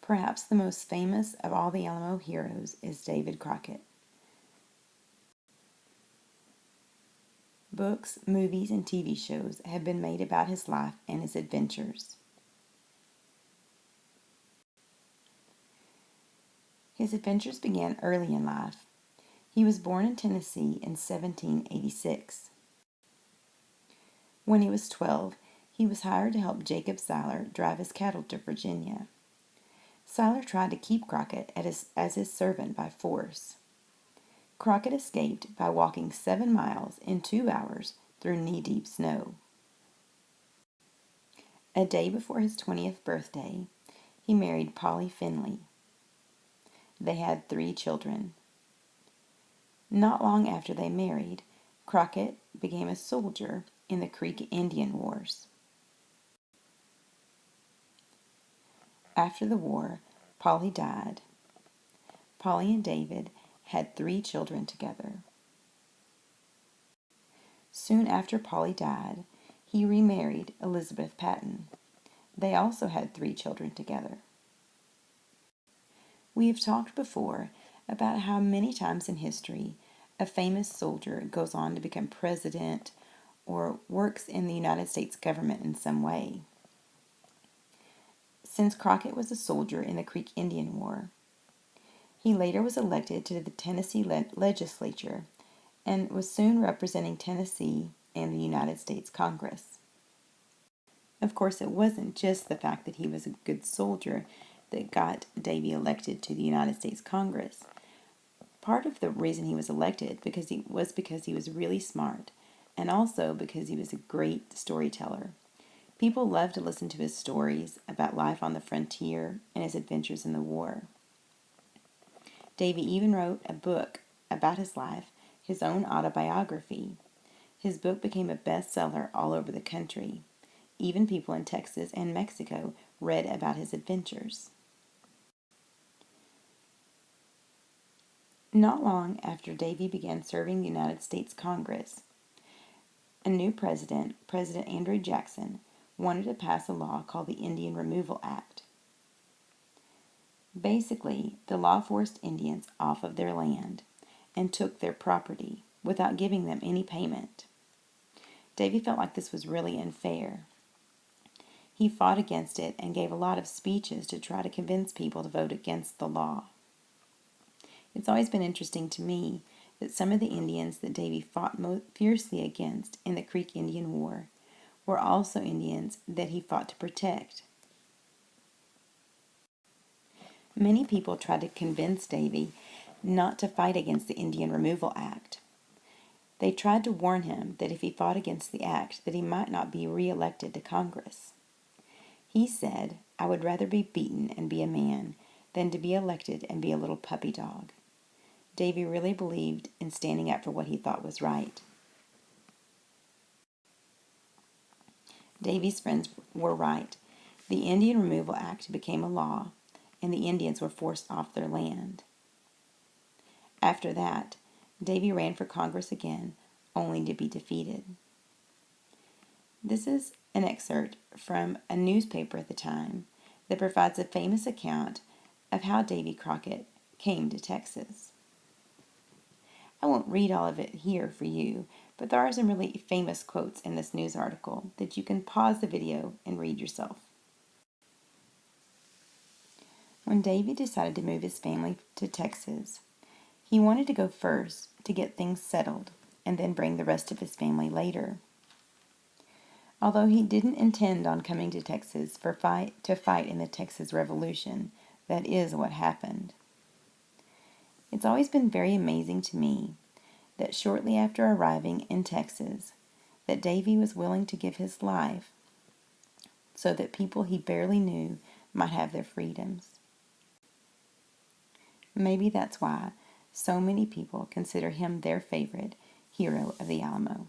Perhaps the most famous of all the Alamo heroes is David Crockett. Books, movies, and TV shows have been made about his life and his adventures. His adventures began early in life. He was born in Tennessee in 1786. When he was 12, he was hired to help Jacob Siler drive his cattle to Virginia. Siler tried to keep Crockett as his servant by force. Crockett escaped by walking 7 miles in 2 hours through knee-deep snow. A day before his 20th birthday, he married Polly Finley. They had 3 children. Not long after they married, Crockett became a soldier in the Creek Indian Wars. After the war, Polly died. Polly and David had 3 children together. Soon after Polly died, he remarried Elizabeth Patton. They also had 3 children together. We have talked before about how many times in history a famous soldier goes on to become president or works in the United States government in some way. Since Crockett was a soldier in the Creek Indian War, he later was elected to the Tennessee legislature and was soon representing Tennessee in the United States Congress. Of course, it wasn't just the fact that he was a good soldier that got Davy elected to the United States Congress. Part of the reason he was elected because he was really smart, and also because he was a great storyteller. People loved to listen to his stories about life on the frontier and his adventures in the war. Davy even wrote a book about his life, his own autobiography. His book became a bestseller all over the country. Even people in Texas and Mexico read about his adventures. Not long after Davy began serving the United States Congress, a new president, President Andrew Jackson, wanted to pass a law called the Indian Removal Act. Basically, the law forced Indians off of their land and took their property without giving them any payment. Davy felt like this was really unfair. He fought against it and gave a lot of speeches to try to convince people to vote against the law. It's always been interesting to me that some of the Indians that Davy fought most fiercely against in the Creek Indian War were also Indians that he fought to protect. Many people tried to convince Davy not to fight against the Indian Removal Act. They tried to warn him that if he fought against the act, that he might not be re-elected to Congress. He said, "I would rather be beaten and be a man than to be elected and be a little puppy dog." Davy really believed in standing up for what he thought was right. Davy's friends were right. The Indian Removal Act became a law, and the Indians were forced off their land. After that, Davy ran for Congress again, only to be defeated. This is an excerpt from a newspaper at the time that provides a famous account of how Davy Crockett came to Texas. I won't read all of it here for you, but there are some really famous quotes in this news article that you can pause the video and read yourself. When Davy decided to move his family to Texas, he wanted to go first to get things settled and then bring the rest of his family later. Although he didn't intend on coming to Texas to fight in the Texas Revolution, that is what happened. It's always been very amazing to me that shortly after arriving in Texas, that Davy was willing to give his life so that people he barely knew might have their freedoms. Maybe that's why so many people consider him their favorite hero of the Alamo.